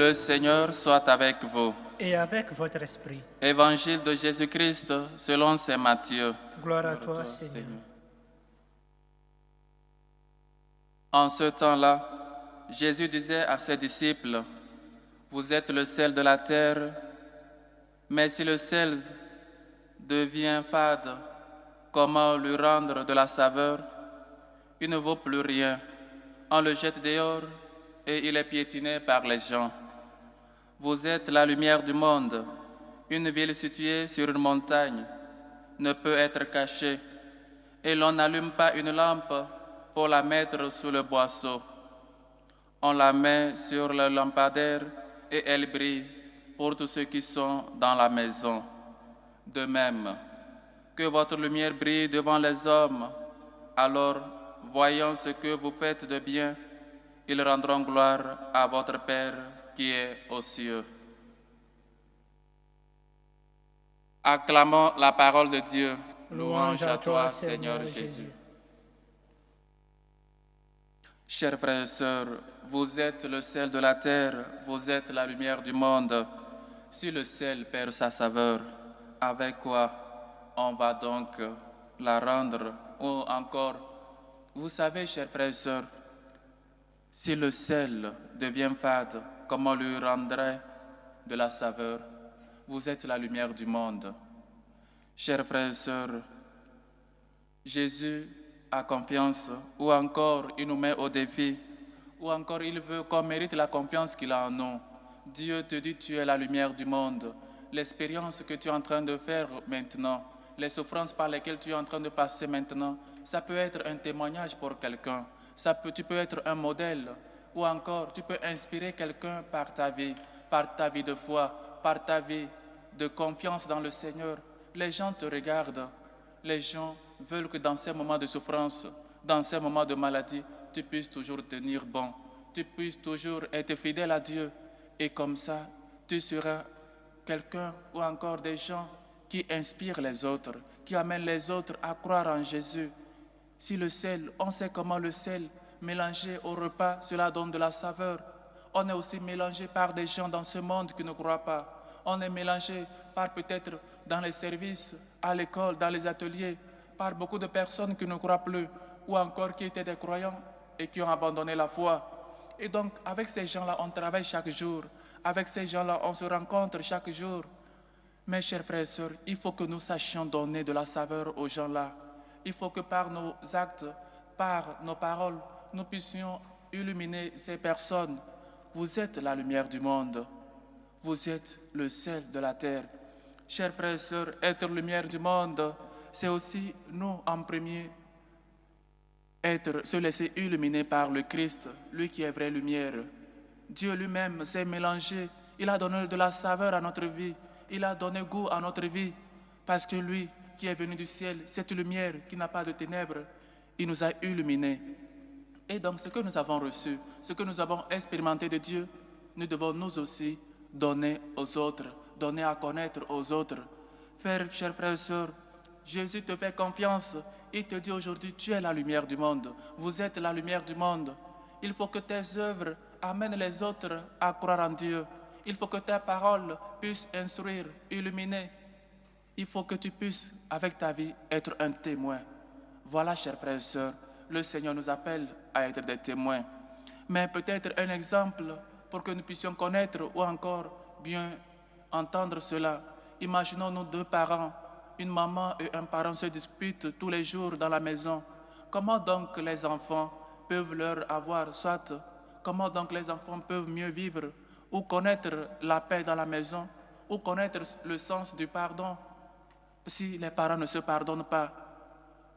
Le Seigneur soit avec vous. Et avec votre esprit. Évangile de Jésus-Christ selon saint Matthieu. Gloire à toi, Seigneur. En ce temps-là, Jésus disait à ses disciples, « Vous êtes le sel de la terre, mais si le sel devient fade, comment lui rendre de la saveur? Il ne vaut plus rien. On le jette dehors et il est piétiné par les gens. Vous êtes la lumière du monde. Une ville située sur une montagne ne peut être cachée, et l'on n'allume pas une lampe pour la mettre sous le boisseau. On la met sur le lampadaire et elle brille pour tous ceux qui sont dans la maison. De même, que votre lumière brille devant les hommes, alors, voyant ce que vous faites de bien, ils rendront gloire à votre Père qui est aux cieux. Acclamons la parole de Dieu. Louange à toi, Seigneur Jésus. Chers frères et sœurs, vous êtes le sel de la terre, vous êtes la lumière du monde. Si le sel perd sa saveur, avec quoi on va donc la rendre? Ou encore, vous savez, chers frères et sœurs, si le sel devient fade, comment lui rendrait de la saveur? Vous êtes la lumière du monde. Chers frères et sœurs, Jésus a confiance, ou encore il nous met au défi, ou encore il veut qu'on mérite la confiance qu'il a en nous. Dieu te dit, tu es la lumière du monde. L'expérience que tu es en train de faire maintenant, les souffrances par lesquelles tu es en train de passer maintenant, ça peut être un témoignage pour quelqu'un. Tu peux être un modèle, ou encore tu peux inspirer quelqu'un par ta vie de foi, par ta vie de confiance dans le Seigneur. Les gens te regardent, les gens veulent que dans ces moments de souffrance, dans ces moments de maladie, tu puisses toujours tenir bon, tu puisses toujours être fidèle à Dieu. Et comme ça, tu seras quelqu'un ou encore des gens qui inspirent les autres, qui amènent les autres à croire en Jésus. Si le sel, on sait comment le sel mélangé au repas, cela donne de la saveur. On est aussi mélangé par des gens dans ce monde qui ne croient pas. On est mélangé par peut-être dans les services, à l'école, dans les ateliers, par beaucoup de personnes qui ne croient plus ou encore qui étaient des croyants et qui ont abandonné la foi. Et donc, avec ces gens-là, on travaille chaque jour. Avec ces gens-là, on se rencontre chaque jour. Mes chers frères et sœurs, il faut que nous sachions donner de la saveur aux gens-là. Il faut que par nos actes, par nos paroles, nous puissions illuminer ces personnes. Vous êtes la lumière du monde. Vous êtes le sel de la terre. Chers frères et sœurs, être lumière du monde, c'est aussi nous en premier, se laisser illuminer par le Christ, lui qui est vraie lumière. Dieu lui-même s'est mélangé, il a donné de la saveur à notre vie, il a donné goût à notre vie, parce que lui qui est venu du ciel, cette lumière qui n'a pas de ténèbres, il nous a illuminés. Et donc ce que nous avons reçu, ce que nous avons expérimenté de Dieu, nous devons nous aussi donner aux autres, donner à connaître aux autres. Chers frères et sœurs, Jésus te fait confiance. Il te dit aujourd'hui, tu es la lumière du monde. Vous êtes la lumière du monde. Il faut que tes œuvres amènent les autres à croire en Dieu. Il faut que tes paroles puissent instruire, illuminer. Il faut que tu puisses, avec ta vie, être un témoin. Voilà, chers frères et sœurs, le Seigneur nous appelle à être des témoins. Mais peut-être un exemple pour que nous puissions connaître ou encore bien entendre cela. Imaginons nous deux parents, une maman et un parent se disputent tous les jours dans la maison. Comment donc les enfants peuvent leur avoir, soit comment donc les enfants peuvent mieux vivre ou connaître la paix dans la maison ou connaître le sens du pardon si les parents ne se pardonnent pas?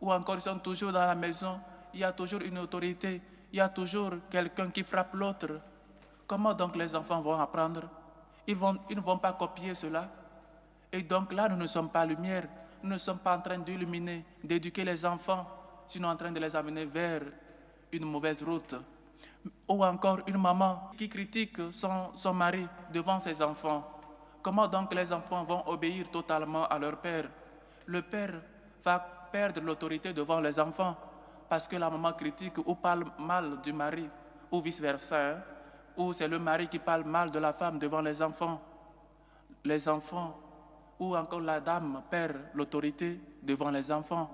Ou encore ils sont toujours dans la maison, il y a toujours une autorité, il y a toujours quelqu'un qui frappe l'autre. Comment donc les enfants vont apprendre? Ils ne vont pas copier cela. Et donc là, nous ne sommes pas lumière, nous ne sommes pas en train d'illuminer, d'éduquer les enfants, sinon en train de les amener vers une mauvaise route. Ou encore une maman qui critique son mari devant ses enfants. Comment donc les enfants vont obéir totalement à leur père? Le père va perdre l'autorité devant les enfants parce que la maman critique ou parle mal du mari ou vice-versa. ou c'est le mari qui parle mal de la femme devant les enfants, ou encore la dame perd l'autorité devant les enfants.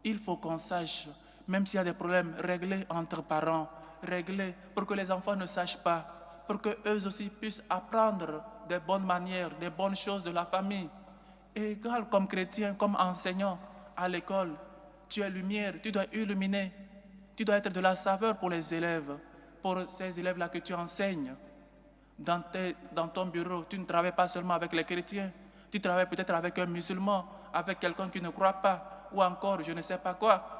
Il faut qu'on sache, même s'il y a des problèmes, régler entre parents, régler pour que les enfants ne sachent pas, pour qu'eux aussi puissent apprendre des bonnes manières, des bonnes choses de la famille. Et égal comme chrétien, comme enseignant à l'école, tu es lumière, tu dois illuminer, tu dois être de la saveur pour les élèves, pour ces élèves-là que tu enseignes. Dans ton bureau, tu ne travailles pas seulement avec les chrétiens, tu travailles peut-être avec un musulman, avec quelqu'un qui ne croit pas, ou encore je ne sais pas quoi.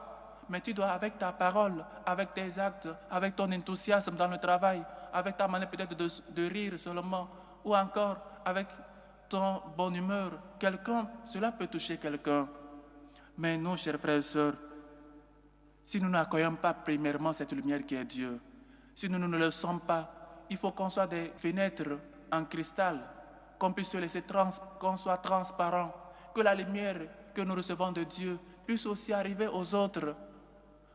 Mais tu dois, avec ta parole, avec tes actes, avec ton enthousiasme dans le travail, avec ta manière peut-être de rire seulement, ou encore avec ton bonne humeur, cela peut toucher quelqu'un. Mais nous, chers frères et sœurs, si nous n'accueillons pas premièrement cette lumière qui est Dieu, si nous ne le sommes pas, il faut qu'on soit des fenêtres en cristal, qu'on puisse se laisser qu'on soit transparent, que la lumière que nous recevons de Dieu puisse aussi arriver aux autres.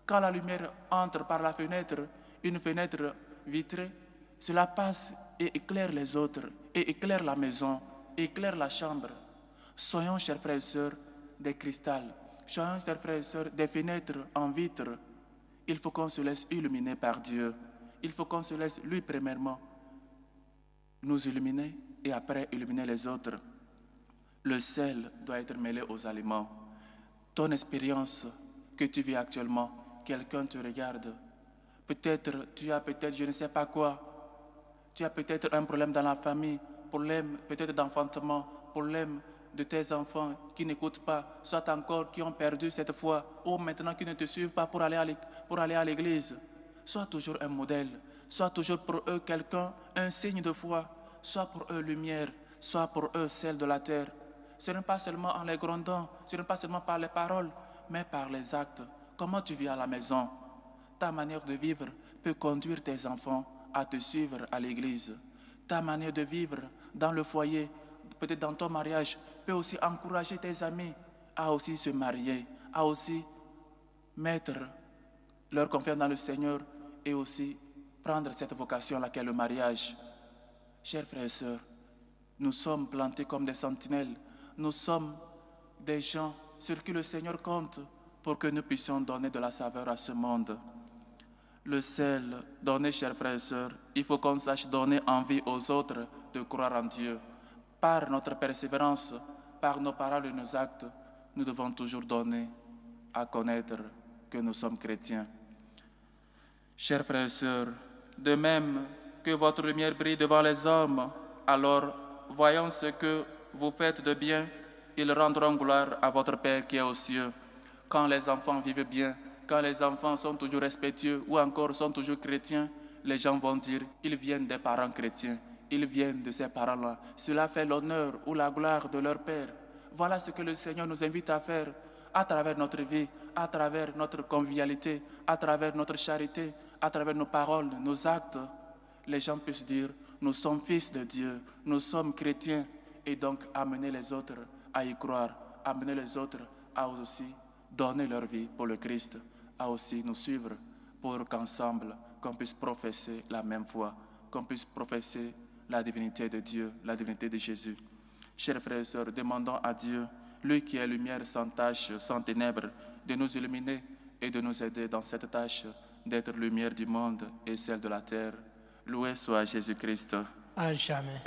Quand la lumière entre par la fenêtre, une fenêtre vitrée, cela passe et éclaire les autres, et éclaire la maison, et éclaire la chambre. Soyons, chers frères et sœurs, des cristals. Soyons, chers frères et sœurs, des fenêtres en vitre. Il faut qu'on se laisse illuminer par Dieu. Il faut qu'on se laisse, lui, premièrement, nous illuminer et après illuminer les autres. Le sel doit être mêlé aux aliments. Ton expérience que tu vis actuellement, quelqu'un te regarde. Peut-être, tu as peut-être, je ne sais pas quoi. Tu as peut-être un problème dans la famille, problème peut-être d'enfantement, problème de tes enfants qui n'écoutent pas, soit encore qui ont perdu cette foi, ou maintenant qui ne te suivent pas pour aller à l'église. Sois toujours un modèle, sois toujours pour eux quelqu'un, un signe de foi, sois pour eux lumière, sois pour eux sel de la terre. Ce n'est pas seulement en les grondant, ce n'est pas seulement par les paroles, mais par les actes. Comment tu vis à la maison? Ta manière de vivre peut conduire tes enfants à te suivre à l'église. Ta manière de vivre dans le foyer, peut-être dans ton mariage, peut aussi encourager tes amis à aussi se marier, à aussi mettre leur confiance dans le Seigneur et aussi prendre cette vocation-là qu'est le mariage. Chers frères et sœurs, nous sommes plantés comme des sentinelles. Nous sommes des gens sur qui le Seigneur compte pour que nous puissions donner de la saveur à ce monde. Le sel donné, chers frères et sœurs, il faut qu'on sache donner envie aux autres de croire en Dieu. Par notre persévérance, par nos paroles et nos actes, nous devons toujours donner à connaître que nous sommes chrétiens. Chers frères et sœurs, de même que votre lumière brille devant les hommes, alors, voyant ce que vous faites de bien, ils rendront gloire à votre Père qui est aux cieux. Quand les enfants vivent bien, quand les enfants sont toujours respectueux ou encore sont toujours chrétiens, les gens vont dire, ils viennent des parents chrétiens, ils viennent de ces parents-là. Cela fait l'honneur ou la gloire de leur Père. Voilà ce que le Seigneur nous invite à faire à travers notre vie, à travers notre convivialité, à travers notre charité, à travers nos paroles, nos actes. Les gens puissent dire, nous sommes fils de Dieu, nous sommes chrétiens, et donc amener les autres à y croire, amener les autres à aussi donner leur vie pour le Christ, à aussi nous suivre pour qu'ensemble, qu'on puisse professer la même foi, qu'on puisse professer la divinité de Dieu, la divinité de Jésus. Chers frères et sœurs, demandons à Dieu, lui qui est lumière sans tache, sans ténèbres, de nous illuminer et de nous aider dans cette tâche d'être lumière du monde et celle de la terre. Loué soit Jésus-Christ. À jamais.